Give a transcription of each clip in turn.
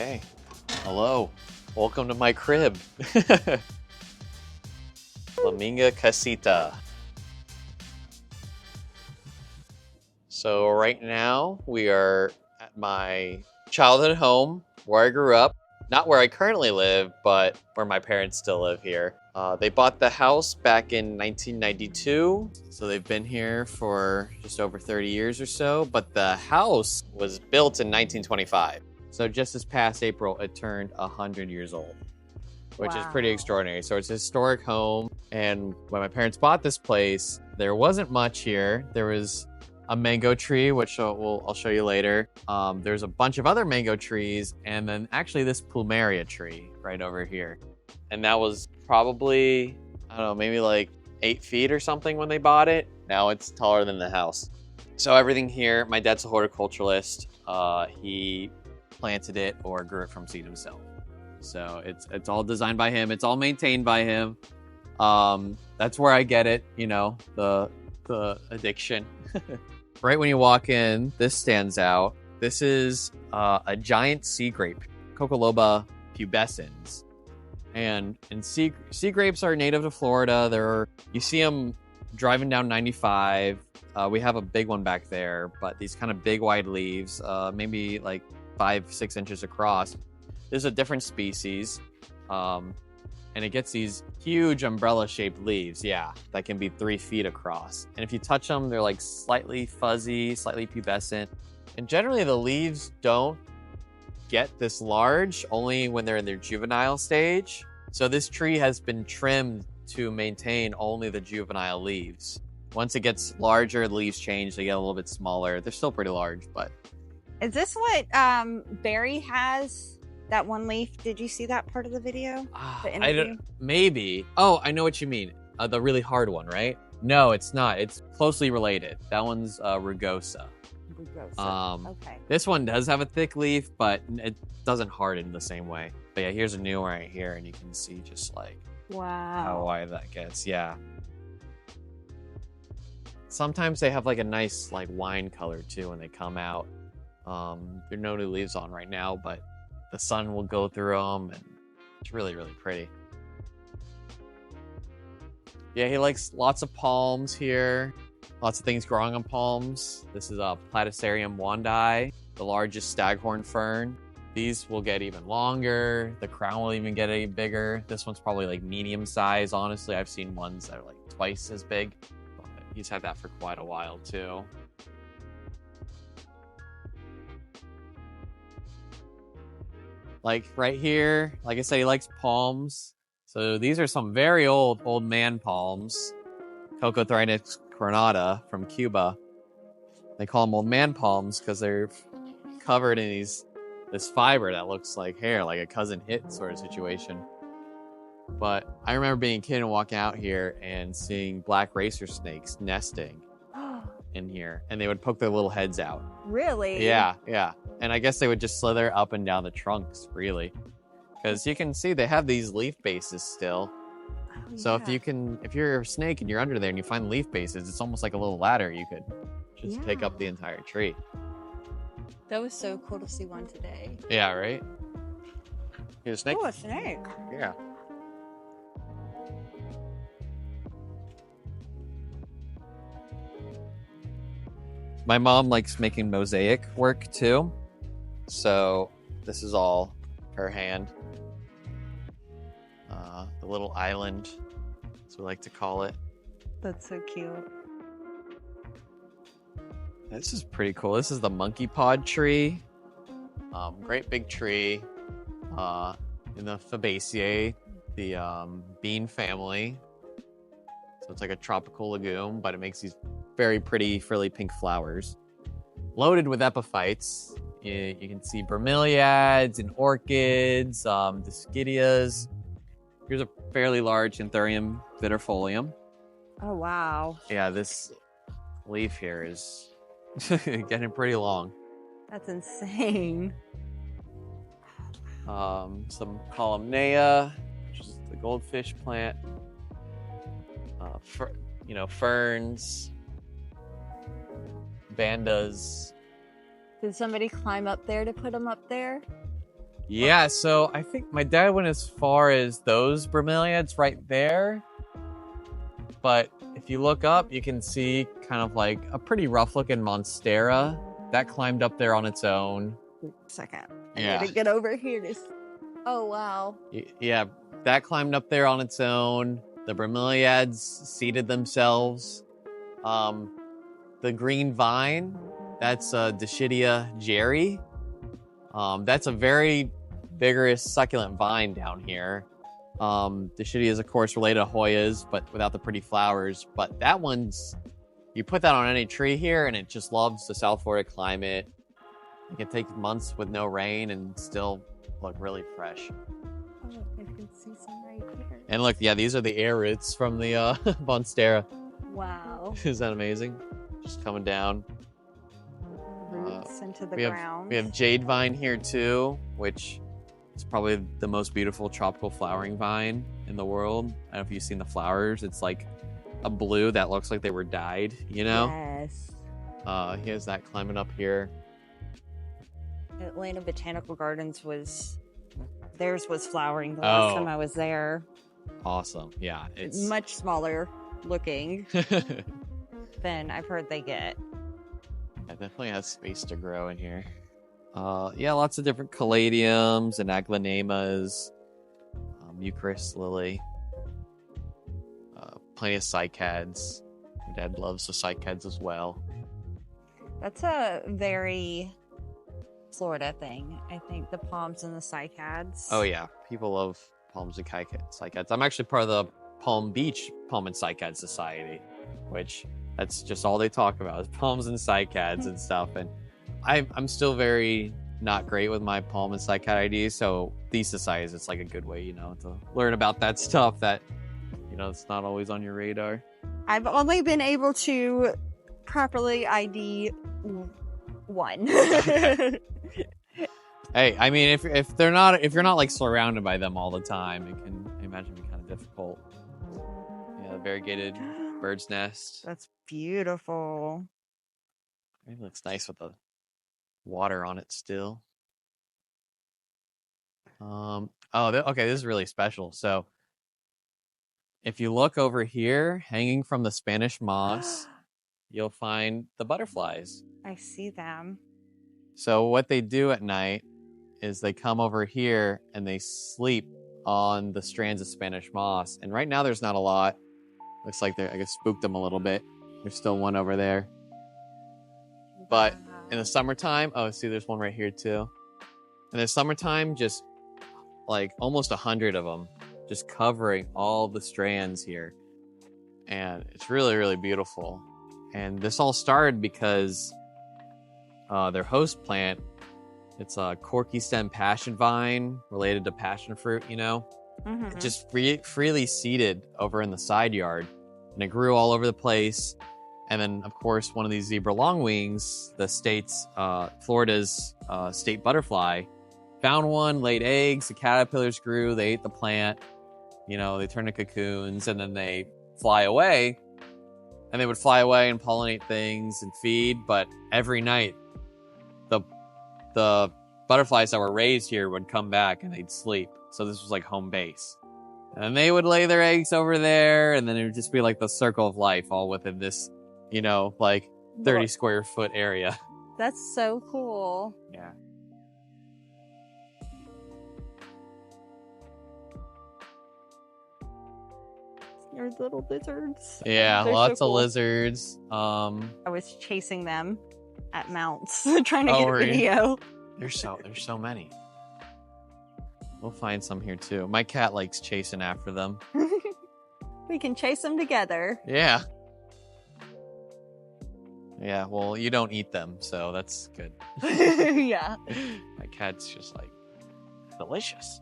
Okay. Hello. Welcome to my crib. Flaminga casita. So right now we are at my childhood home where I grew up. Not where I currently live, but where my parents still live here. They bought the house back in 1992. So they've been here for just over 30 years or so. But the house was built in 1925. So just this past April, it turned 100 years old, which is pretty extraordinary. So it's a historic home. And when my parents bought this place, there wasn't much here. There was a mango tree, which I'll show you later. There's a bunch of other mango trees, and then actually this plumeria tree right over here. And that was probably, I don't know, maybe like 8 feet or something when they bought it. Now it's taller than the house. So everything here, my dad's a horticulturist. He planted it or grew it from seed himself. So it's all designed by him. It's all maintained by him. That's where I get it, you know, the addiction. Right when you walk in, this stands out. This is a giant sea grape, Coccoloba pubescens. And sea grapes are native to Florida. You see them driving down 95. We have a big one back there, but these kind of big wide leaves, maybe like 5-6 inches across. There's a different species. And it gets these huge umbrella-shaped leaves, that can be 3 feet across. And if you touch them, they're like slightly fuzzy, slightly pubescent. And generally the leaves don't get this large, only when they're in their juvenile stage. So this tree has been trimmed to maintain only the juvenile leaves. Once it gets larger, the leaves change, they get a little bit smaller. They're still pretty large, but... Is this what Barry has? That one leaf, did you see that part of the video? The interview? Maybe. Oh, I know what you mean. The really hard one, right? No, it's not. It's closely related. That one's rugosa. Okay. This one does have a thick leaf, but it doesn't harden the same way. But yeah, here's a new one right here, and you can see just like how wide that gets. Yeah. Sometimes they have like a nice like wine color too when they come out. There are no new leaves on right now, but the sun will go through them, and it's really, really pretty. Yeah, he likes lots of palms here. Lots of things growing on palms. This is a Platycerium wandii, the largest staghorn fern. These will get even longer. The crown will even get even bigger. This one's probably like medium size. Honestly, I've seen ones that are like twice as big. But he's had that for quite a while too. Like right here, like I said, he likes palms. So these are some very old man palms. Cocothrynix coronata from Cuba. They call them old man palms because they're covered in this fiber that looks like hair, like a cousin hit sort of situation. But I remember being a kid and walking out here and seeing black racer snakes nesting in here, and they would poke their little heads out. Really? Yeah. And I guess they would just slither up and down the trunks, really. Because you can see they have these leaf bases still. Oh, so if you're a snake and you're under there and you find leaf bases, it's almost like a little ladder. You could just take up the entire tree. That was so cool to see one today. Yeah, right? Here's a snake. Oh, a snake. Yeah. My mom likes making mosaic work too. So this is all her hand. The little island, as we like to call it. That's so cute. This is pretty cool. This is the monkey pod tree. Great big tree in the Fabaceae, the bean family. So it's like a tropical legume, but it makes these very pretty frilly pink flowers. Loaded with epiphytes. You can see bromeliads and orchids, discidias. Here's a fairly large Anthurium vitifolium. Oh, wow. Yeah, this leaf here is getting pretty long. That's insane. Some columnea, which is the goldfish plant. Ferns, bandas. Did somebody climb up there to put them up there? Yeah, so I think my dad went as far as those bromeliads right there. But if you look up, you can see kind of like a pretty rough looking monstera that climbed up there on its own. Second. Yeah. I need to get over here to... Oh, wow. Yeah, that climbed up there on its own. The bromeliads seeded themselves. The green vine, that's Dischidia jerry. That's a very vigorous succulent vine down here. Dischidia is, of course, related to Hoyas, but without the pretty flowers. But that one's, you put that on any tree here, and it just loves the South Florida climate. It can take months with no rain and still look really fresh. Oh, I can see some right here. And look, yeah, these are the air roots from the monstera. Wow. Is that amazing? Just coming down. Roots into the We ground. have jade vine here too, which is probably the most beautiful tropical flowering vine in the world. I don't know if you've seen the flowers. It's like a blue that looks like they were dyed, you know? Yes. He has that climbing up here. Atlanta Botanical Gardens theirs was flowering the last time I was there. Awesome. Yeah. It's much smaller looking than I've heard they get. It definitely has space to grow in here. Yeah, lots of different caladiums and aglaonemas, Eucharis lily, plenty of cycads. My dad loves the cycads as well. That's a very Florida thing, I think, the palms and the cycads. Oh yeah, people love palms and cycads. I'm actually part of the Palm Beach Palm and Cycad Society, which that's just all they talk about is palms and cycads and stuff. And I'm still very not great with my palm and cycad IDs, so these societies, it's like a good way, to learn about that stuff that, it's not always on your radar. I've only been able to properly ID one. Hey, I mean, if you're not like surrounded by them all the time, it can, I imagine, be kind of difficult. Yeah, the variegated bird's nest. That's beautiful. It looks nice with the water on it still. Okay, this is really special. So, if you look over here, hanging from the Spanish moss, you'll find the butterflies. I see them. So what they do at night is they come over here and they sleep on the strands of Spanish moss. And right now there's not a lot. Looks like I guess spooked them a little bit. There's still one over there. But in the summertime, see, there's one right here too. In the summertime, just like almost 100 of them, just covering all the strands here. And it's really, really beautiful. And this all started because their host plant, it's a corky stem passion vine related to passion fruit, Mm-hmm. It just freely seeded over in the side yard, and it grew all over the place. And then, of course, one of these zebra longwings, Florida's state butterfly, found one, laid eggs, the caterpillars grew, they ate the plant, they turned to cocoons, and then they fly away. And they would fly away and pollinate things and feed, but every night, the butterflies that were raised here would come back and they'd sleep. So this was like home base. And then they would lay their eggs over there, and then it would just be like the circle of life all within this, like 30 square foot area. That's so cool. Yeah. Your little lizards. Yeah, They're lots so of cool. lizards. I was chasing them at mounts, trying to get a really? video. There's so many. We'll find some here too. My cat likes chasing after them. We can chase them together. Yeah. Yeah, well, you don't eat them, so that's good. Yeah. My cat's just like delicious.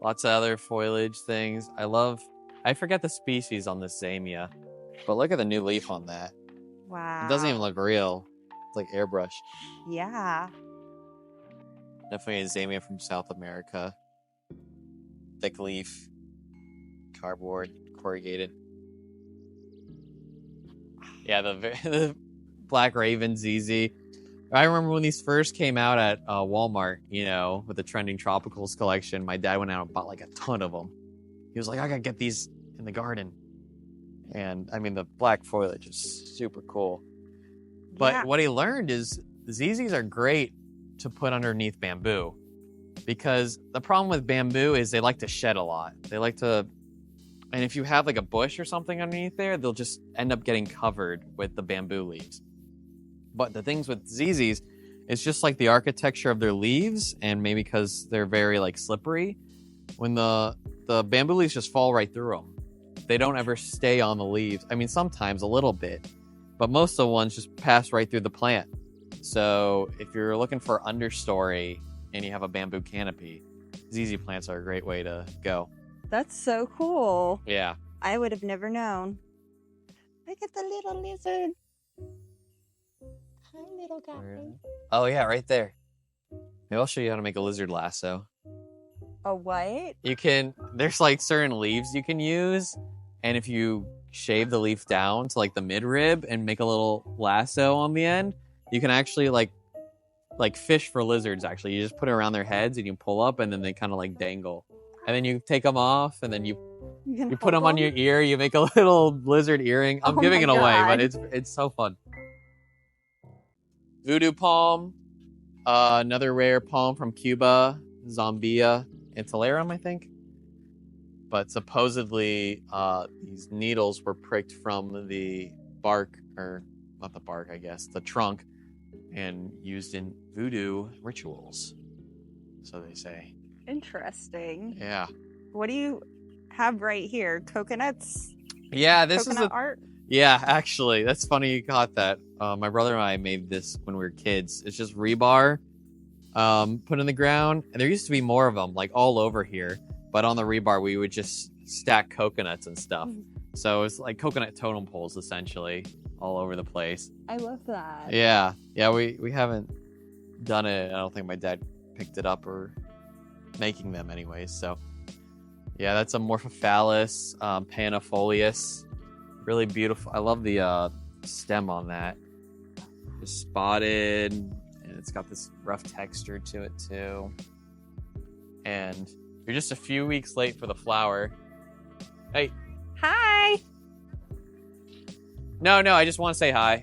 Lots of other foliage things. I forget the species on this Zamia, but look at the new leaf on that. Wow. It doesn't even look real. It's like airbrushed. Yeah. Definitely a Zamia from South America. Thick leaf, cardboard, corrugated. Yeah, the Black Raven ZZ. I remember when these first came out at Walmart, you know, with the trending tropicals collection, my dad went out and bought like a ton of them. He was like, I gotta get these in the garden. And I mean, the black foliage is super cool. But what he learned is ZZs are great to put underneath bamboo, because the problem with bamboo is they like to shed a lot. They like to, and if you have like a bush or something underneath there, they'll just end up getting covered with the bamboo leaves. But the things with ZZs, it's just like the architecture of their leaves, and maybe because they're very like slippery, when the bamboo leaves just fall right through them. They don't ever stay on the leaves. I mean, sometimes a little bit, but most of the ones just pass right through the plant. So if you're looking for understory and you have a bamboo canopy, ZZ plants are a great way to go. That's so cool. Yeah. I would have never known. Look at the little lizard. Hi, little guy. Oh, yeah, right there. Maybe I'll show you how to make a lizard lasso. A what? You can, there's like certain leaves you can use, and if you shave the leaf down to like the midrib and make a little lasso on the end, you can actually like fish for lizards. Actually, you just put it around their heads and you pull up, and then they kind of like dangle, and then you take them off, and then you put them on your ear. You make a little lizard earring. I'm giving it away, but it's so fun. Voodoo palm, another rare palm from Cuba, Zambia Antillarum, I think. But supposedly, these needles were pricked from the bark, or not the bark, I guess, the trunk, and used in voodoo rituals. So they say. Interesting. Yeah. What do you have right here? Coconuts? Yeah, this Coconut is art? Yeah, actually, that's funny you caught that. My brother and I made this when we were kids. It's just rebar put in the ground, and there used to be more of them, like all over here. But on the rebar, we would just stack coconuts and stuff. So it's like coconut totem poles, essentially, all over the place. I love that. Yeah, we haven't done it. I don't think my dad picked it up or making them anyways. So yeah, that's a Morphophallus panifolius. Really beautiful. I love the stem on that. Just spotted, and it's got this rough texture to it too. And you're just a few weeks late for the flower. Hey. Hi. No, I just want to say hi.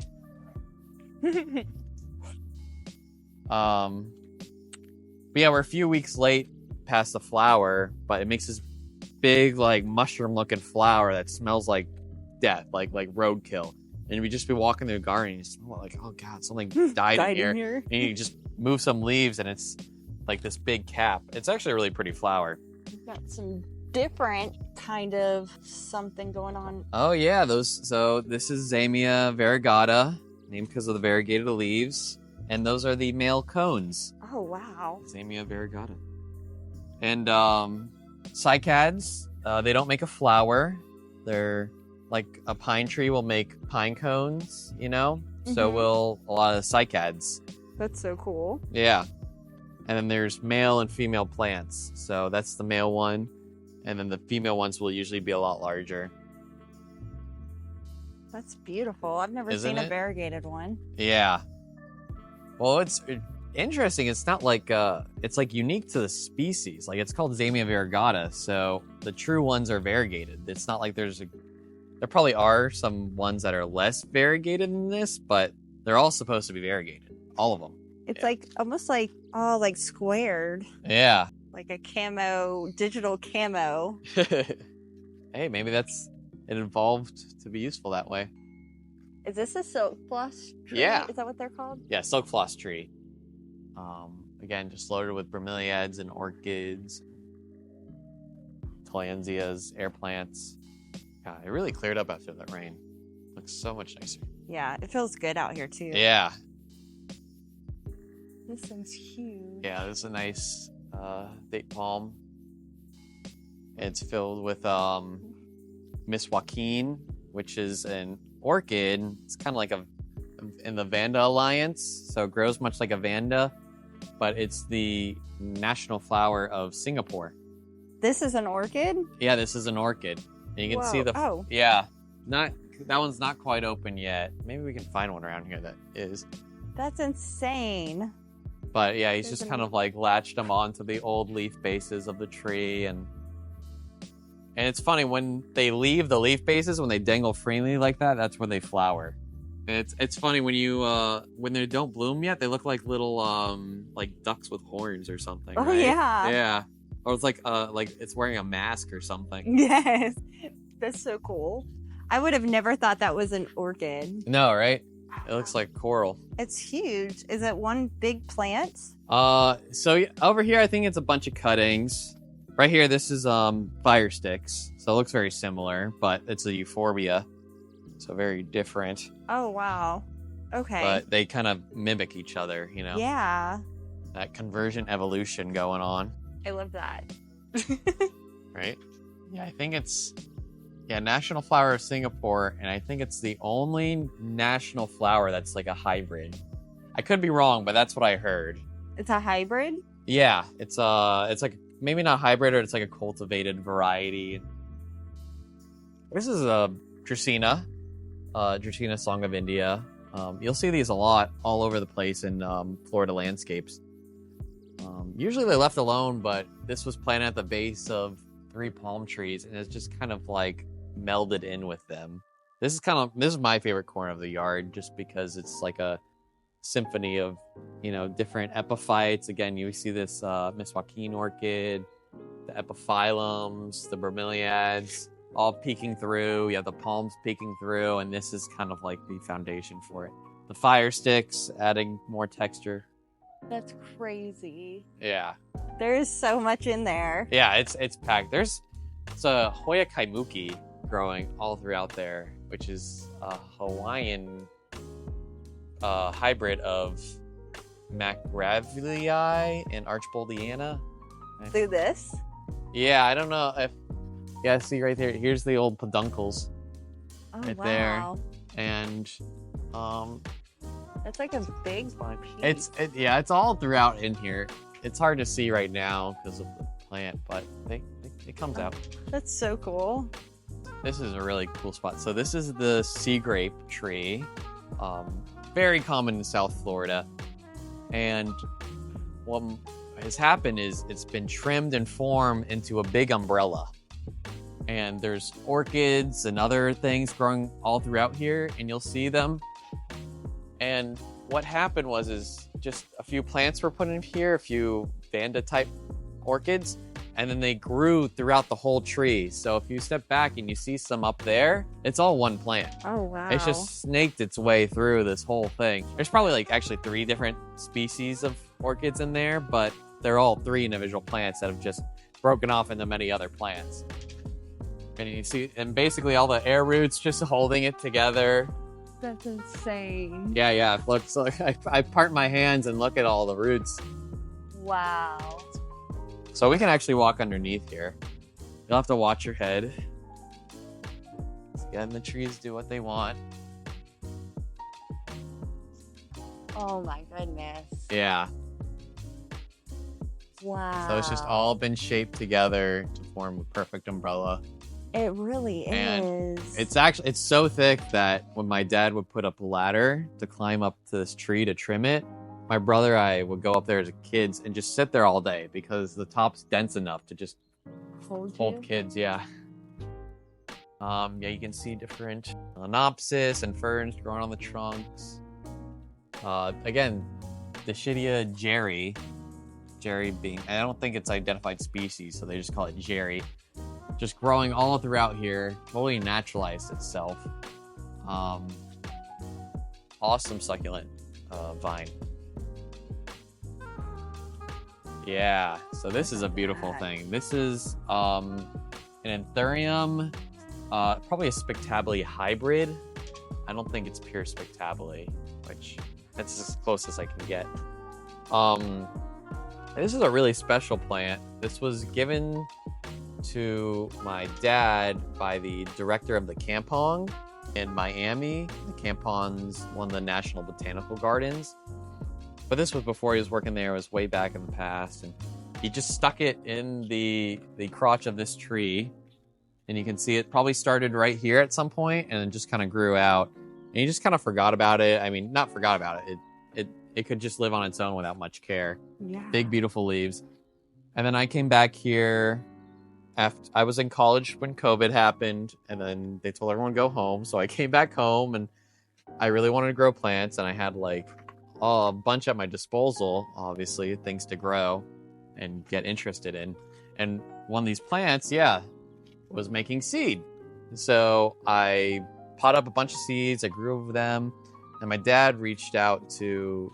But yeah, we're a few weeks late past the flower, but it makes this big, like, mushroom-looking flower that smells like death, like roadkill. And we just be walking through the garden, and you smell like, oh god, something died in here. And you just move some leaves, and it's like this big cap. It's actually a really pretty flower. We've got some different kind of something going on. Oh yeah, so this is Zamia variegata, named because of the variegated leaves, and those are the male cones. Oh wow. Zamia variegata. And cycads, they don't make a flower. They're like a pine tree will make pine cones, you know? So will a lot of cycads. That's so cool. Yeah. And then there's male and female plants. So that's the male one. And then the female ones will usually be a lot larger. That's beautiful. I've never Isn't seen a it? variegated one. Yeah. Well, it's interesting. It's not like, it's like unique to the species. Like it's called Zamia variegata. So the true ones are variegated. It's not like there probably are some ones that are less variegated than this, but they're all supposed to be variegated. All of them. It's like almost like like squared. Yeah. Like a digital camo. Hey, maybe it evolved to be useful that way. Is this a silk floss tree? Yeah. Is that what they're called? Yeah, silk floss tree. Again, just loaded with bromeliads and orchids, tillandsias, air plants. God, it really cleared up after that rain. Looks so much nicer. Yeah, it feels good out here too. Yeah. This thing's huge. Yeah, this is a nice date palm. It's filled with Miss Joaquin, which is an orchid. It's kind of like in the Vanda alliance, so it grows much like a Vanda, but it's the national flower of Singapore. This is an orchid? Yeah, this is an orchid. And you can see yeah, that one's not quite open yet. Maybe we can find one around here that is. That's insane. But yeah, he's just kind of like latched them onto the old leaf bases of the tree, and it's funny when they leave the leaf bases, when they dangle freely like that, that's when they flower. And it's funny when they don't bloom yet, they look like little like ducks with horns or something. Oh, right? yeah. Yeah. Or it's like it's wearing a mask or something. Yes. That's so cool. I would have never thought that was an orchid. No, right? It looks like coral. It's huge. Is it one big plant? So over here, I think it's a bunch of cuttings. Right here, this is fire sticks. So it looks very similar, but it's a euphorbia. So very different. Oh, wow. Okay. But they kind of mimic each other, you know? Yeah. That convergent evolution going on. I love that. Right? Yeah, I think it's... Yeah, national flower of Singapore, and I think it's the only national flower that's like a hybrid. I could be wrong, but that's what I heard. It's a hybrid? Yeah, it's like maybe not hybrid, or it's like a cultivated variety. This is a Dracaena, Dracaena Song of India. You'll see these a lot all over the place in Florida landscapes. Usually they're left alone, but this was planted at the base of 3 palm trees, and it's just kind of like melded in with them. This is my favorite corner of the yard, just because it's like a symphony of, you know, different epiphytes. Again, you see this Miss Joaquin orchid, the epiphyllums, the bromeliads, all peeking through. You have the palms peeking through, and this is kind of like the foundation for it. The fire sticks, adding more texture. That's crazy. Yeah. There is so much in there. Yeah, it's packed. It's a Hoya kaimuki growing all throughout there, which is a Hawaiian hybrid of Macgravii and Archboldiana. Do this? Yeah, I don't know if... Yeah, see right there. Here's the old peduncles. Oh, right wow. there. And... That's like a big piece. it's all throughout in here. It's hard to see right now because of the plant, but it comes out. That's so cool. This is a really cool spot. So this is the sea grape tree, very common in South Florida. And what has happened is it's been trimmed and formed into a big umbrella. And there's orchids and other things growing all throughout here, and you'll see them. And what happened is just a few plants were put in here, a few Vanda type orchids, and then they grew throughout the whole tree. So if you step back and you see some up there, it's all one plant. Oh, wow. It's just snaked its way through this whole thing. There's probably like actually 3 different species of orchids in there, but they're all 3 individual plants that have just broken off into many other plants. And you see, and basically all the air roots just holding it together. That's insane. Yeah. Look, so I part my hands and look at all the roots. Wow. So we can actually walk underneath here. You'll have to watch your head. Again, the trees do what they want. Oh my goodness. Yeah. Wow. So it's just all been shaped together to form a perfect umbrella. It really And is. it's so thick that when my dad would put up a ladder to climb up to this tree to trim it, my brother and I would go up there as kids and just sit there all day because the top's dense enough to just hold kids. Yeah. Yeah, you can see different canopies and ferns growing on the trunks. Again, the Shidia Jerry being, I don't think it's identified species, so they just call it Jerry. Just growing all throughout here, totally naturalized itself. Awesome succulent vine. Yeah, so this is a beautiful thing. This is an anthurium, probably a spectabile hybrid. I don't think it's pure spectabile, which that's as close as I can get. This is a really special plant. This was given to my dad by the director of the Kampong in Miami. The Kampong's one of the national botanical gardens. But this was before he was working there. It was way back in the past. And he just stuck it in the crotch of this tree. And you can see it probably started right here at some point and then just kind of grew out. And he just kind of forgot about it. I mean, not forgot about it. it could just live on its own without much care. Yeah. Big, beautiful leaves. And then I came back here after I was in college when COVID happened, and then they told everyone to go home. So I came back home, and I really wanted to grow plants, and I had like a bunch at my disposal, obviously, things to grow and get interested in. And one of these plants, was making seed. So I pot up a bunch of seeds, I grew them, and my dad reached out to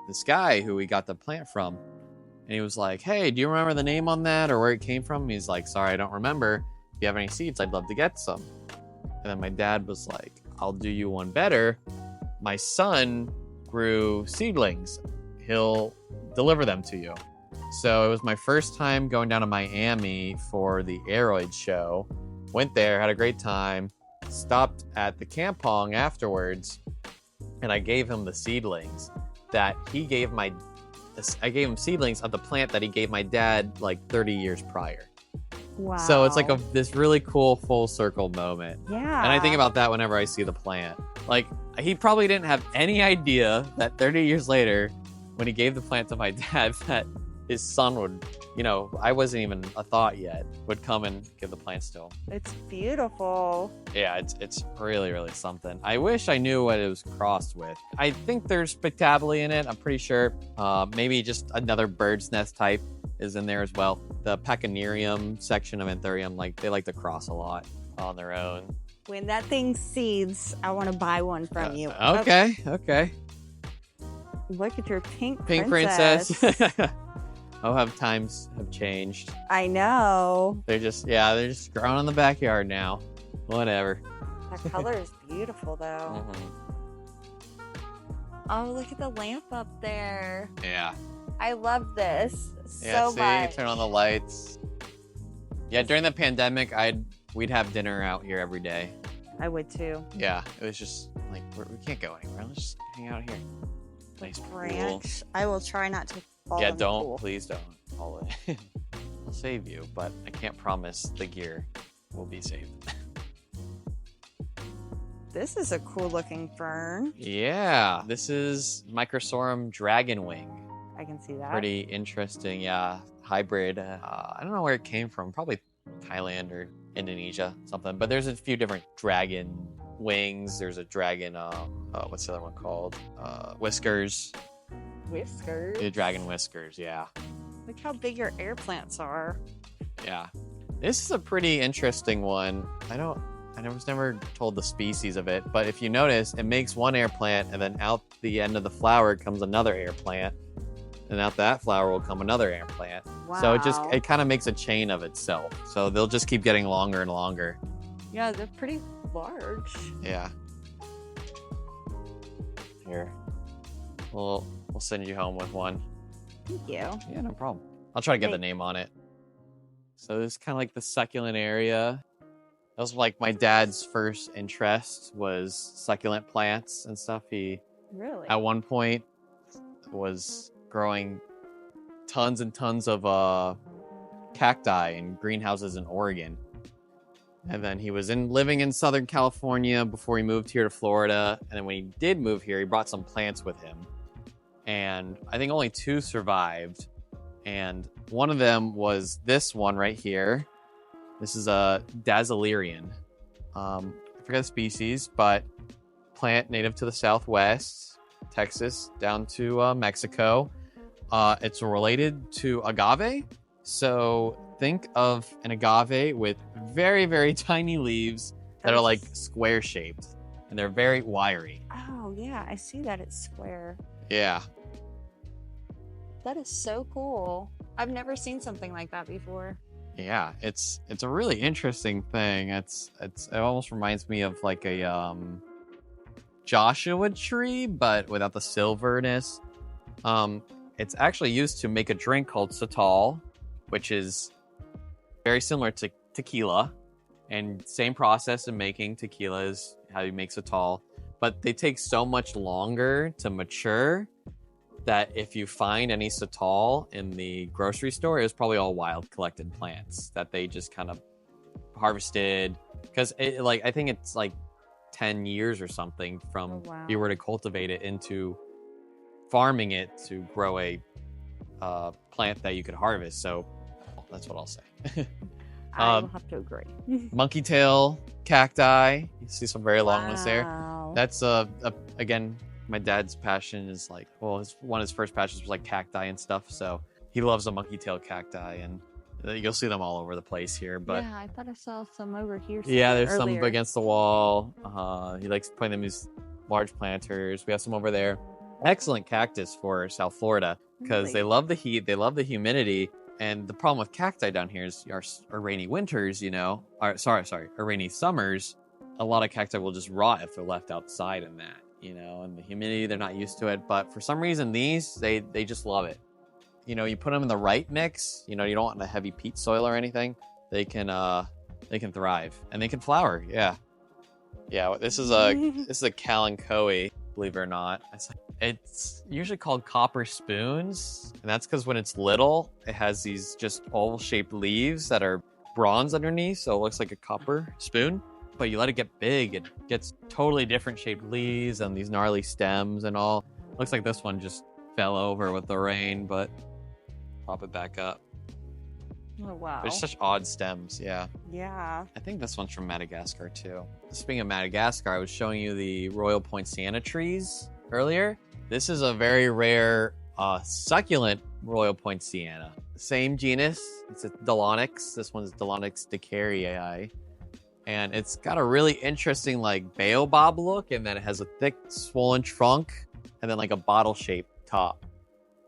this guy who we got the plant from. And he was like, hey, do you remember the name on that or where it came from? He's like, sorry, I don't remember. If you have any seeds, I'd love to get some. And then my dad was like, I'll do you one better. My son grew seedlings. He'll deliver them to you. So it was my first time going down to Miami for the Aeroid show. Went there, had a great time, stopped at the Kampong afterwards, and I gave him the seedlings that he gave I gave him seedlings of the plant that he gave my dad like 30 years prior. Wow. So it's like this really cool full circle moment. Yeah. And I think about that whenever I see the plant. Like, he probably didn't have any idea that 30 years later, when he gave the plant to my dad, that his son would, I wasn't even a thought yet, would come and give the plants to him. It's beautiful. Yeah, it's really, really something. I wish I knew what it was crossed with. I think there's spectably in it, I'm pretty sure. Maybe just another bird's nest type is in there as well. The Pecanerium section of Anthurium, they like to cross a lot on their own. When that thing seeds, I want to buy one from you. Okay. Look at your pink princess. Oh, how times have changed. I know. They're just growing in the backyard now. Whatever. That color is beautiful, though. Mm-hmm. Oh, look at the lamp up there. Yeah. I love this Yeah, so much. Turn on the lights. Yeah, during the pandemic, we'd have dinner out here every day. I would too. Yeah, it was just like, we can't go anywhere. Let's just hang out here. Nice Branch. I will try not to fall in the don't. pool. Please don't. I'll save you, but I can't promise the gear will be saved. This is a cool looking fern. Yeah, this is Microsorum dragonwing. I can see that. Pretty interesting, yeah. Hybrid. I don't know where it came from. Probably Thailand or Indonesia, something. But there's a few different dragon wings. There's a dragon, what's the other one called? Whiskers. Whiskers? The dragon whiskers, yeah. Look how big your air plants are. Yeah. This is a pretty interesting one. I was never told the species of it, but if you notice, it makes one air plant, and then out the end of the flower comes another air plant, and out that flower will come another air plant. Wow. So it kind of makes a chain of itself. So they'll just keep getting longer and longer. Yeah, they're pretty large. Yeah. Here. We'll send you home with one. Thank you. Yeah, no problem. I'll try to get the name on it. So this is kind of like the succulent area. That was like my dad's first interest was succulent plants and stuff. He Really? at one point was growing tons and tons of cacti in greenhouses in Oregon. And then he was living in Southern California before he moved here to Florida. And then when he did move here, he brought some plants with him. And I think only 2 survived. And one of them was this one right here. This is a Dazzlerian. I forget the species, but plant native to the Southwest, Texas, down to Mexico. It's related to agave. So think of an agave with very, very tiny leaves that are like square shaped. And they're very wiry. Oh, yeah. I see that it's square. Yeah. That is so cool. I've never seen something like that before. Yeah, it's a really interesting thing. It almost reminds me of like a Joshua tree, but without the silverness. It's actually used to make a drink called Satal, which is very similar to tequila, and same process in making tequila is how you make Satal, but they take so much longer to mature that if you find any Satal in the grocery store, it was probably all wild collected plants that they just kind of harvested. Because I think it's like 10 years or something from if you were to cultivate it into farming it to grow a plant that you could harvest. So that's what I'll say. I will have to agree. Monkey tail cacti. You see some very long ones there. Wow. That's again, my dad's passion is like, well, one of his first passions was like cacti and stuff. So he loves a monkey tail cacti, and you'll see them all over the place here. But yeah, I thought I saw some over here. yeah, there's earlier. some against the wall. He likes putting them in these large planters. We have some over there. Excellent cactus for South Florida because they love the heat, they love the humidity. And the problem with cacti down here is our rainy winters, our rainy summers, a lot of cacti will just rot if they're left outside in that, and the humidity, they're not used to it. But for some reason, these, they just love it. You put them in the right mix, you don't want the heavy peat soil or anything. They can thrive and they can flower. Yeah. Yeah. This is a kalanchoe, believe it or not. It's usually called copper spoons, and that's because when it's little, it has these just oval-shaped leaves that are bronze underneath, so it looks like a copper spoon. But you let it get big, it gets totally different shaped leaves and these gnarly stems and all. Looks like this one just fell over with the rain, but pop it back up. Oh, wow. There's such odd stems, yeah. Yeah. I think this one's from Madagascar, too. Speaking of Madagascar, I was showing you the Royal Poinciana trees earlier. This is a very rare succulent Royal Poinciana. Same genus. It's a Dillonyx. This one's Dillonyx decarii. And it's got a really interesting like baobab look, and then it has a thick swollen trunk and then like a bottle-shaped top.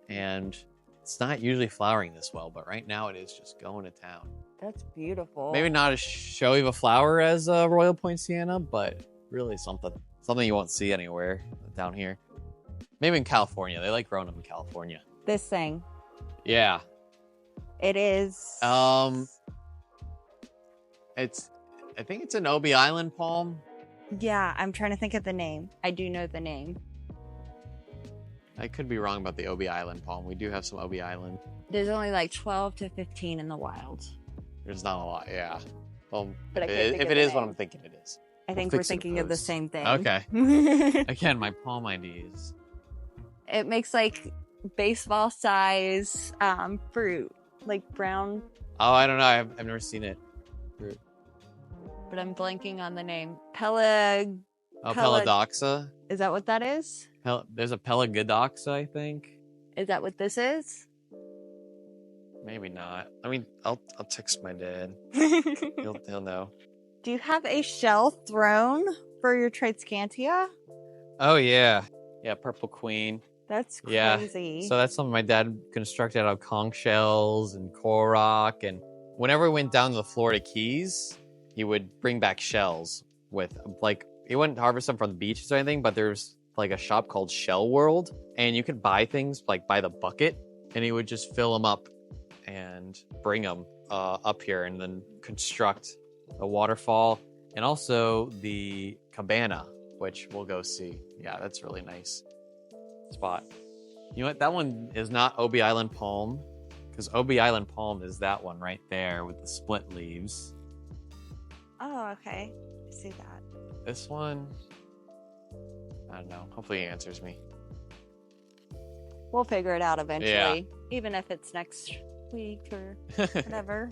And it's not usually flowering this well, but right now it is just going to town. That's beautiful. Maybe not as showy of a flower as Royal Poinciana, but really something you won't see anywhere down here. Maybe in California. They like growing them in California. This thing. Yeah. It is. I think it's an Obi Island palm. Yeah, I'm trying to think of the name. I do know the name. I could be wrong about the Obi Island palm. We do have some Obi Island. There's only like 12 to 15 in the wild. There's not a lot, yeah. Well, But if it is what I'm thinking it is. I think we're thinking of the same thing. Okay. Again, my palm IDs. It makes like baseball size fruit, like brown. Oh, I don't know. I've never seen it. Fruit. But I'm blanking on the name. Peladoxa. Is that what that is? There's a Pelagodoxa, I think. Is that what this is? Maybe not. I mean, I'll text my dad. He'll know. Do you have a shell throne for your Triscantia? Oh yeah, Purple Queen. That's crazy. Yeah. So that's something my dad constructed out of conch shells and coral rock. And whenever we went down to the Florida Keys, he would bring back shells with like, he wouldn't harvest them from the beaches or anything, but there's like a shop called Shell World, and you could buy things like by the bucket, and he would just fill them up and bring them up here and then construct a waterfall and also the cabana, which we'll go see. Yeah, that's really nice spot. You know what? That one is not Obi Island palm, because Obi Island palm is that one right there with the split leaves. Oh, okay. I see that. This one, I don't know. Hopefully he answers me. We'll figure it out eventually. Yeah. Even if it's next week or whatever.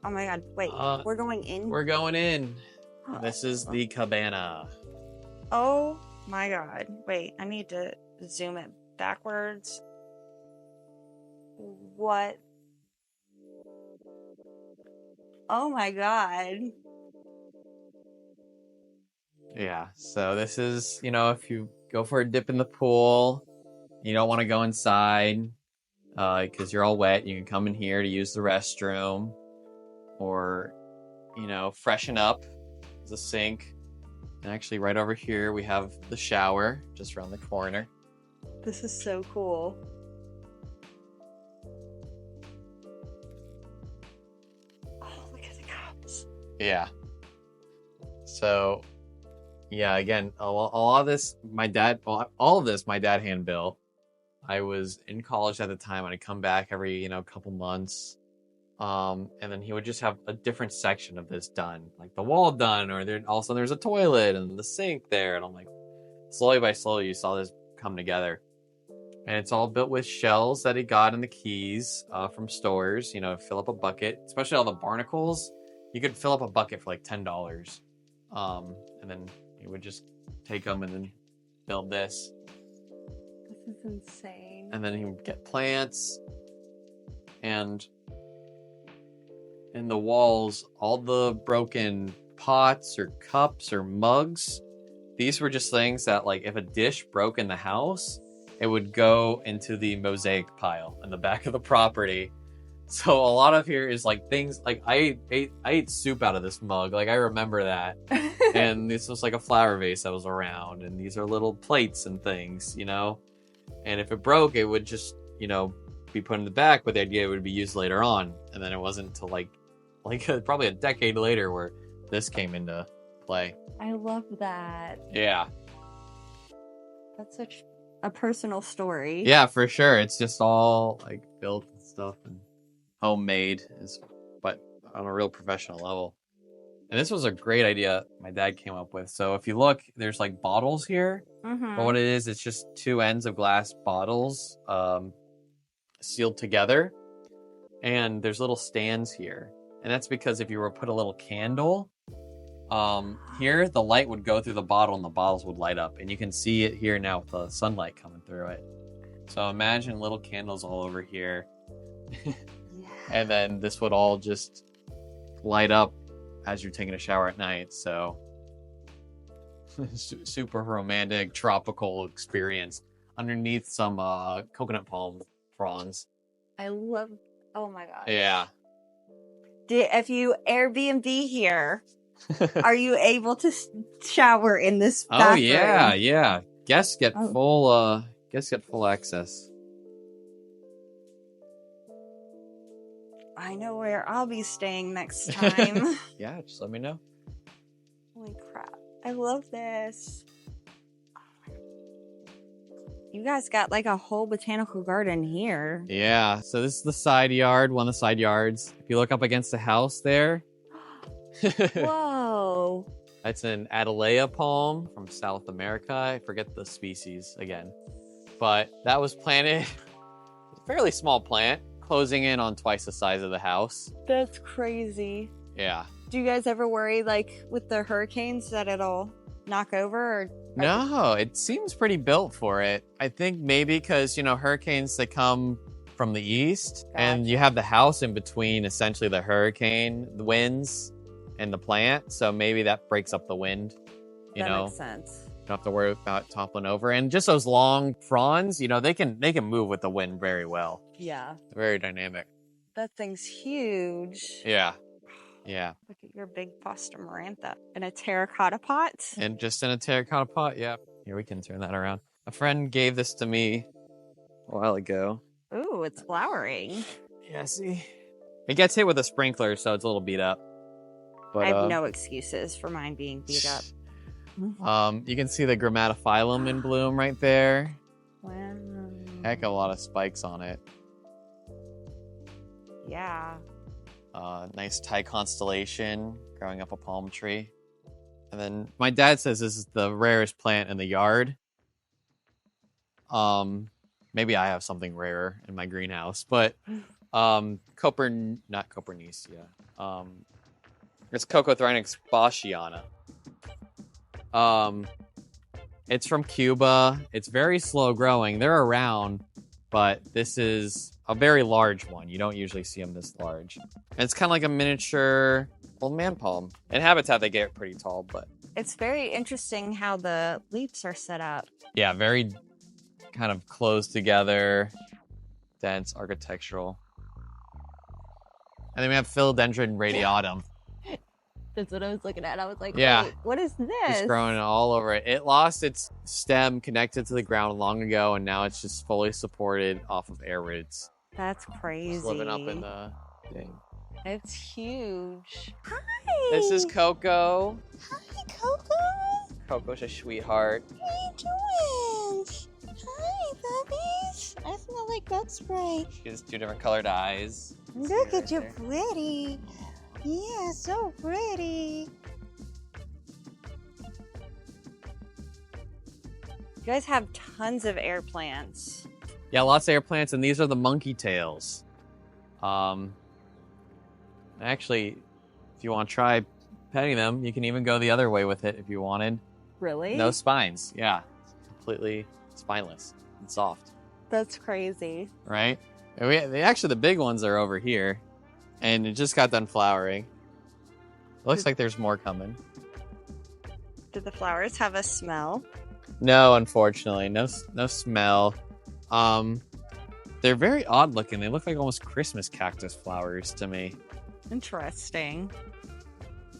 Oh my god, wait. We're going in? We're going in. This is the cabana. Oh my god. Wait, I need to zoom it backwards. What? Oh my god. Yeah, so this is, if you go for a dip in the pool, you don't want to go inside because you're all wet. You can come in here to use the restroom or, freshen up. There's a sink. And actually right over here, we have the shower just around the corner. This is so cool. Oh, look at the cups. Yeah. So, yeah, again, all of this, all of this, my dad hand built. I was in college at the time, and I'd come back every, couple months. And then he would just have a different section of this done, like the wall done, or there's a toilet and the sink there. And I'm like, slowly by slowly, you saw this come together. And it's all built with shells that he got in the keys from stores. You know, fill up a bucket, especially all the barnacles. You could fill up a bucket for like $10. And then he would just take them and then build this. This is insane. And then he would get plants. And in the walls, all the broken pots or cups or mugs, these were just things that, like, if a dish broke in the house, it would go into the mosaic pile in the back of the property. So a lot of here is like things like I ate soup out of this mug. Like, I remember that. And this was like a flower vase that was around, and these are little plates and things, you know. And if it broke, it would just, you know, be put in the back, but the idea it would be used later on. And then it wasn't until like probably a decade later where this came into play. I love that. Yeah. That's such a personal story. Yeah, for sure. It's just all like built and stuff and homemade, but on a real professional level. And this was a great idea my dad came up with. So if you look, there's like bottles here. Mm-hmm. But what it is, it's just two ends of glass bottles sealed together. And there's little stands here. And that's because if you were to put a little candle here, the light would go through the bottle and the bottles would light up. And you can see it here now with the sunlight coming through it. So imagine little candles all over here. Yeah. And then this would all just light up as you're taking a shower at night. So super romantic, tropical experience underneath some coconut palm fronds. I love, oh my gosh. Yeah. If you Airbnb here, are you able to shower in this bathroom? Oh yeah. Guests get full access. I know where I'll be staying next time. Yeah, just let me know. Holy crap. I love this. You guys got like a whole botanical garden here. Yeah, so this is the side yard, one of the side yards. If you look up against the house there. Whoa. That's an Adelea palm from South America. I forget the species again. But that was planted, a fairly small plant, closing in on twice the size of the house. That's crazy. Yeah. Do you guys ever worry, like, with the hurricanes that it'll knock over? Or No, it seems pretty built for it. I think maybe because, you know, hurricanes, they come from the east. Gotcha. And you have the house in between, essentially, the hurricane, the winds, and the plant. So maybe that breaks up the wind, you know. Makes sense. You don't have to worry about toppling over. And just those long fronds, you know, they can move with the wind very well. Yeah. Very dynamic. That thing's huge. Yeah. Yeah. Look at your big Foster Marantha in a terracotta pot. And just in a terracotta pot. Yeah. Here, we can turn that around. A friend gave this to me a while ago. Ooh, it's flowering. Yeah, see? It gets hit with a sprinkler, so it's a little beat up. But, I have no excuses for mine being beat up. You can see the grammatophyllum in bloom right there. Wow. Heck of a lot of spikes on it. Yeah. Nice Thai constellation growing up a palm tree. And then my dad says this is the rarest plant in the yard. Maybe I have something rarer in my greenhouse, but not Copernicia. It's Cocothrynix bachiana. It's from Cuba. It's very slow growing. They're around, but this is a very large one. You don't usually see them this large. And it's kind of like a miniature old man palm. In habitat, they get pretty tall, but... It's very interesting how the leaves are set up. Yeah, very kind of close together, dense, architectural. And then we have Philodendron radiatum. That's what I was looking at. I was like, Yeah. wait, what is this? It's growing all over it. It lost its stem connected to the ground long ago, and now it's just fully supported off of air roots. That's crazy. It's living up in the thing. It's huge. Hi. This is Coco. Hi, Coco. Coco's a sweetheart. How you doing? Hi, puppies. I smell like bug spray. She has two different colored eyes. Look at you, pretty. Yeah, so pretty. You guys have tons of air plants. Yeah, lots of air plants, and these are the monkey tails. Actually, if you want to try petting them, you can even go the other way with it if you wanted. Really? No spines. Yeah, completely spineless and soft. That's crazy. Right? And actually, the big ones are over here, and it just got done flowering. It looks like there's more coming. Do the flowers have a smell? No, unfortunately, no smell. They're very odd looking. They look like almost Christmas cactus flowers to me. Interesting.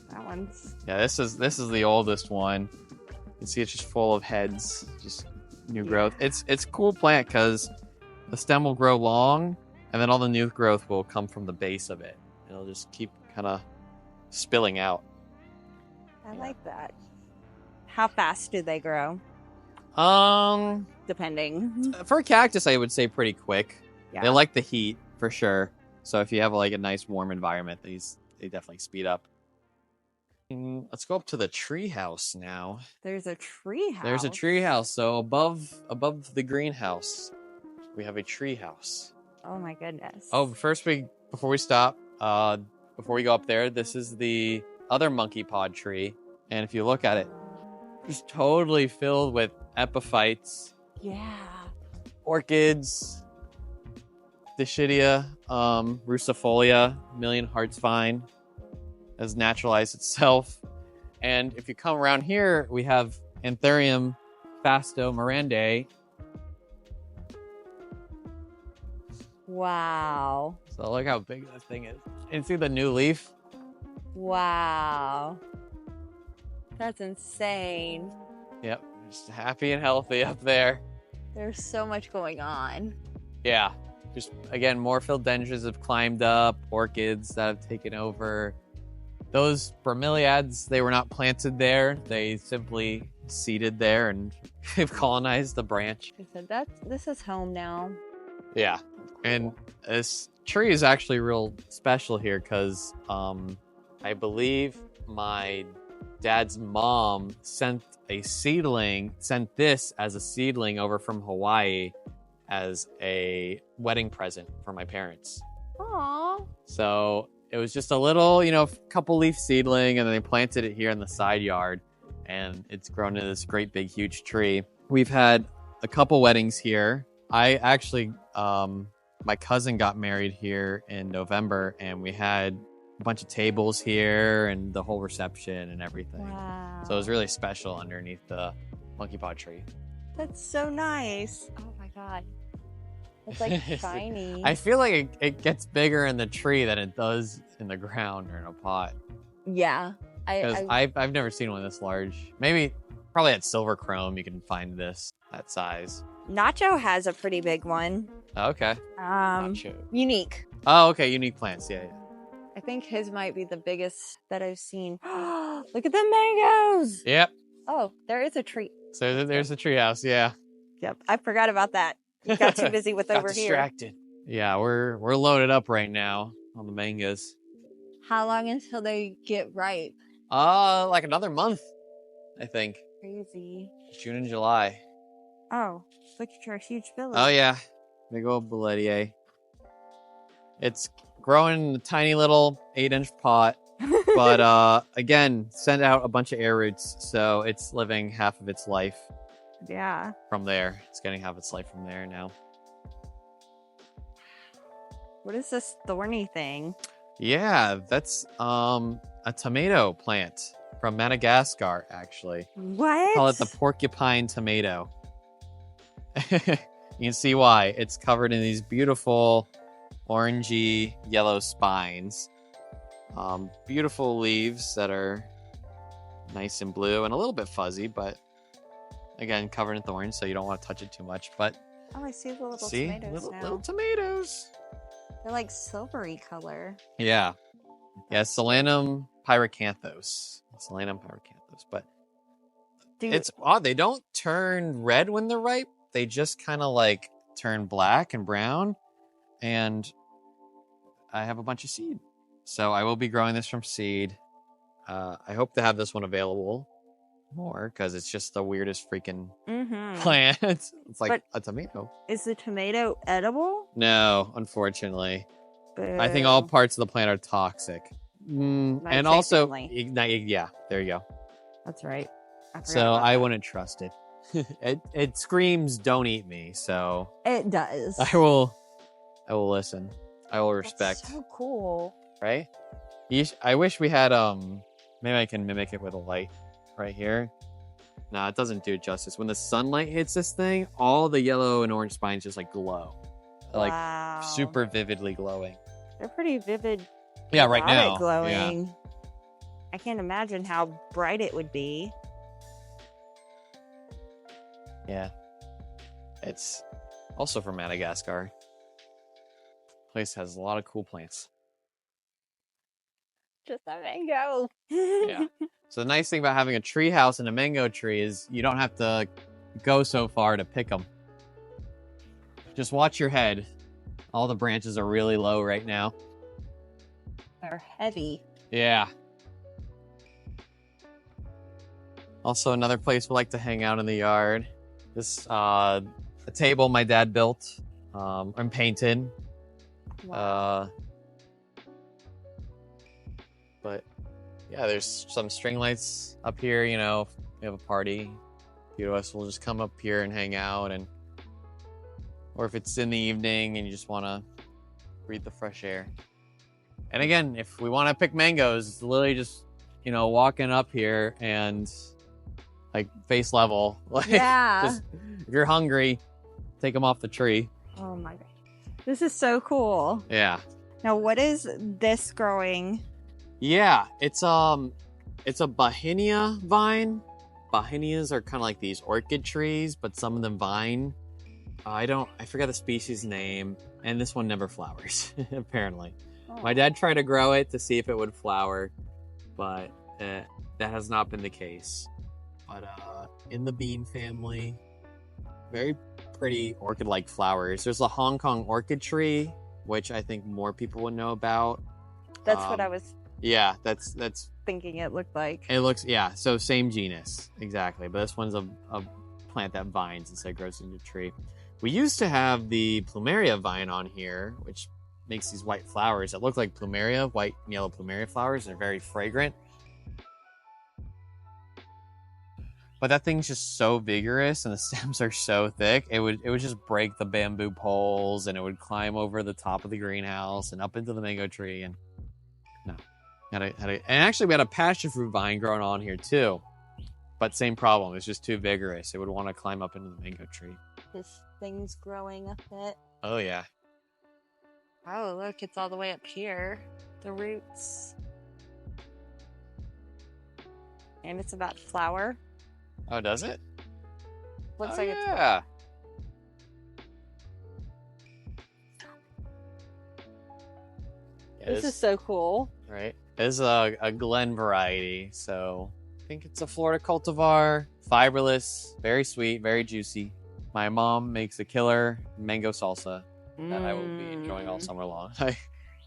That one's... Yeah, this is the oldest one. You can see it's just full of heads, just new growth. It's a cool plant because the stem will grow long, and then all the new growth will come from the base of it. It'll just keep kind of spilling out. I like that. How fast do they grow? Depending. For a cactus, I would say pretty quick. Yeah. They like the heat for sure. So if you have like a nice warm environment, they definitely speed up. Let's go up to the treehouse now. There's a treehouse. There's a treehouse. So above the greenhouse, we have a treehouse. Oh my goodness. Oh, before we stop, before we go up there, this is the other monkey pod tree, and if you look at it, it's totally filled with epiphytes. Yeah. Orchids, Dischidia, rucifolia, million hearts vine has naturalized itself. And if you come around here, we have Anthurium fasto mirandae. Wow. So look how big this thing is. And see the new leaf? Wow. That's insane. Yep, just happy and healthy up there. There's so much going on. Yeah, just again, more philodendrons have climbed up, orchids that have taken over. Those bromeliads, they were not planted there. They simply seeded there and they've colonized the branch. I said, this is home now. Yeah, and this tree is actually real special here because I believe my dad's mom sent this as a seedling over from Hawaii as a wedding present for my parents. Aww. So it was just a little, couple leaf seedling, and then they planted it here in the side yard, and it's grown into this great big huge tree. We've had a couple weddings here. I actually, my cousin got married here in November, and we had a bunch of tables here and the whole reception and everything. Wow. So it was really special underneath the monkey pod tree. That's so nice. Oh my God. It's like shiny. I feel like it gets bigger in the tree than it does in the ground or in a pot. Yeah. I've never seen one this large. Probably at Silver Chrome you can find that size. Nacho has a pretty big one. Oh, okay. Nacho. Unique. Oh, okay. Unique plants. Yeah. I think his might be the biggest that I've seen. Look at the mangoes. Yep. Oh, there is a tree. So there's the treehouse. Yeah. Yep. I forgot about that. Got too busy with over distracted. Here. Yeah, we're loaded up right now on the mangoes. How long until they get ripe? Like another month, I think. Crazy. June and July. Oh, look at your huge village. Oh yeah, big old Belletier. It's growing in a tiny little 8-inch pot, but again, sent out a bunch of air roots, so it's living half of its life. Yeah. From there. It's getting half its life from there now. What is this thorny thing? Yeah, that's a tomato plant from Madagascar, actually. What? Call it the porcupine tomato. You can see why. It's covered in these beautiful orangey yellow spines. Beautiful leaves that are nice and blue and a little bit fuzzy, but again, covered in thorns, so you don't want to touch it too much. But oh, I see the little tomatoes now. Little tomatoes. They're like silvery color. Yeah. Yeah, Solanum pyracanthos. But it's odd. They don't turn red when they're ripe. They just kind of like turn black and brown. And I have a bunch of seed. So I will be growing this from seed. I hope to have this one available more because it's just the weirdest freaking Mm-hmm. plant. It's like But- a tomato. Is the tomato edible? No, unfortunately. I think all Boo. parts of the plant are toxic. And Might say also, family. yeah, there you go. That's right. I So forgot about I that. wouldn't trust it. It screams, "Don't eat me." So It does. I will listen. I will respect. That's so cool. Right? I wish we had maybe I can mimic it with a light right here. No, it doesn't do it justice. When the sunlight hits this thing, all the yellow and orange spines just like glow. Like Wow. super vividly glowing. They're pretty vivid. Yeah, right without now. it glowing. I can't imagine how bright it would be. Yeah. It's also from Madagascar. Place has a lot of cool plants. Just a mango. Yeah. So the nice thing about having a tree house and a mango tree is you don't have to go so far to pick them. Just watch your head. All the branches are really low right now. They're heavy. Yeah. Also, another place we like to hang out in the yard. This a table my dad built and painted. Wow. But yeah, there's some string lights up here. You know, if we have a party, a few of us will just come up here and hang out, and or if it's in the evening and you just want to breathe the fresh air. And again, if we want to pick mangoes, it's literally just walking up here and like face level. Like, Yeah. just, if you're hungry, take them off the tree. Oh my gosh. This is so cool. Yeah. Now, what is this growing? Yeah, it's a Bauhinia vine. Bauhinias are kind of like these orchid trees, but some of them vine. I forgot the species name, and this one never flowers, apparently. Oh. My dad tried to grow it to see if it would flower, but that has not been the case. But in the bean family, very pretty orchid-like flowers. There's a Hong Kong orchid tree, which I think more people would know about. That's what I was Yeah, that's thinking it looked like. it looks, yeah, so same genus, exactly. But this one's a plant that vines instead of grows into a tree. We used to have the plumeria vine on here, which makes these white flowers that look like plumeria, white and yellow plumeria flowers. They're very fragrant. But that thing's just so vigorous and the stems are so thick, it would just break the bamboo poles and it would climb over the top of the greenhouse and up into the mango tree. And no, and actually we had a passion fruit vine growing on here too, but same problem. It's just too vigorous. It would want to climb up into the mango tree. This thing's growing up it. Oh yeah. Oh, look, it's all the way up here. The roots. And it's about to flower. Oh, does it? Looks Oh, like it's yeah. This is so cool. right. It's a Glen variety, so I think it's a Florida cultivar, fiberless, very sweet, very juicy. My mom makes a killer mango salsa that I will be enjoying all summer long.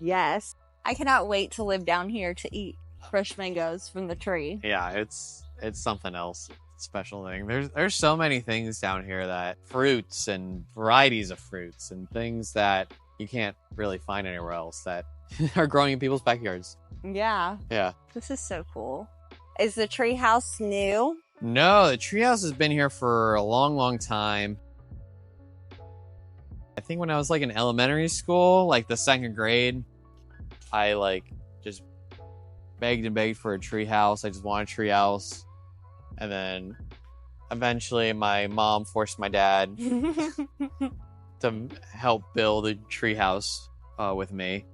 Yes. I cannot wait to live down here to eat fresh mangoes from the tree. Yeah, it's something else. Special thing. There's so many things down here, that fruits and varieties of fruits and things that you can't really find anywhere else that are growing in people's backyards. Yeah. Yeah. This is so cool. Is the treehouse new? No, the treehouse has been here for a long, long time. I think when I was like in elementary school, like the second grade, I like just begged and begged for a treehouse. I just wanted a treehouse. And then eventually my mom forced my dad to help build a treehouse with me.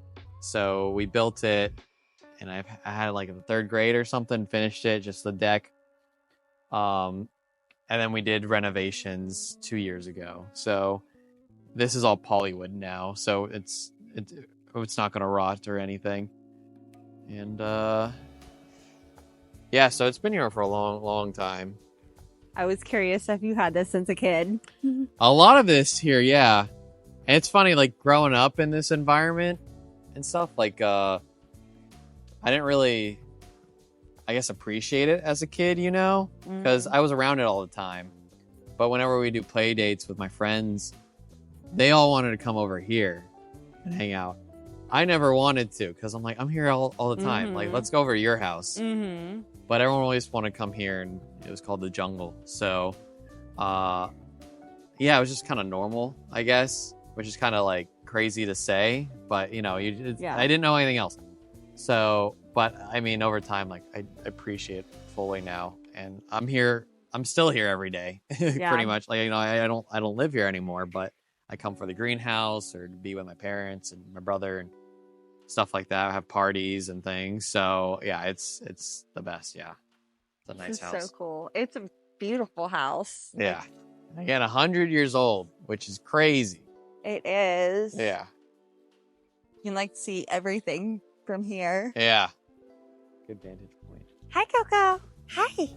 So we built it, and I had like a third grade or something, finished it, just the deck. And then we did renovations 2 years ago. So this is all polywood now, so it's not gonna rot or anything. And yeah, so it's been here for a long, long time. I was curious if you had this since a kid. A lot of this here, yeah. And it's funny, like growing up in this environment and stuff, like I I guess, appreciate it as a kid, you know, because I was around it all the time. But whenever we do play dates with my friends, they all wanted to come over here and hang out. I never wanted to because I'm like, I'm here all the time. Like, let's go over to your house. But everyone always wanted to come here, and it was called the jungle. So, yeah, it was just kind of normal, I guess, which is kind of like crazy to say. But, you know, I didn't know anything else. So, but I mean, over time, like, I appreciate it fully now. And I'm still here every day, pretty much. Like, you know, I don't live here anymore, but I come for the greenhouse or to be with my parents and my brother and stuff like that. I have parties and things. So yeah, it's the best. Yeah. It's a nice house. So cool. It's a beautiful house. Yeah. Again, 100 years old, which is crazy. It is. Yeah. You can like see everything from here. Yeah. Good vantage point. Hi, Coco. Hi.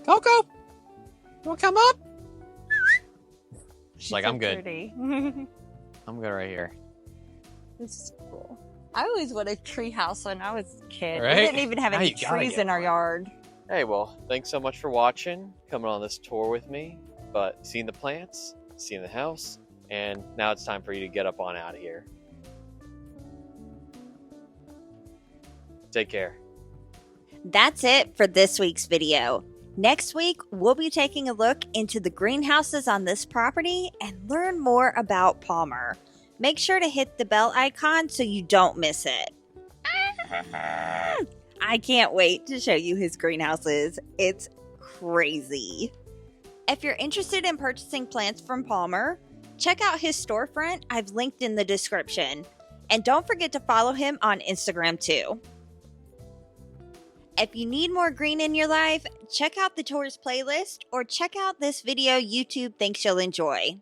Coco, you want to come up? She's like, so I'm good. Pretty. I'm good right here. This is cool. I always wanted a tree house when I was a kid. Right? We didn't even have Now any you gotta trees get in our one. yard. Hey, well, thanks so much for watching, coming on this tour with me. But seeing the plants, seeing the house, and now it's time for you to get up on out of here. Take care. That's it for this week's video. Next week, we'll be taking a look into the greenhouses on this property and learn more about Palmer. Make sure to hit the bell icon so you don't miss it. I can't wait to show you his greenhouses. It's crazy. If you're interested in purchasing plants from Palmer, check out his storefront I've linked in the description. And don't forget to follow him on Instagram too. If you need more green in your life, check out the tours playlist or check out this video YouTube thinks you'll enjoy.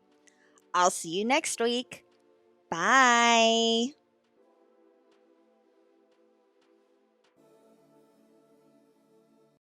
I'll see you next week. Bye.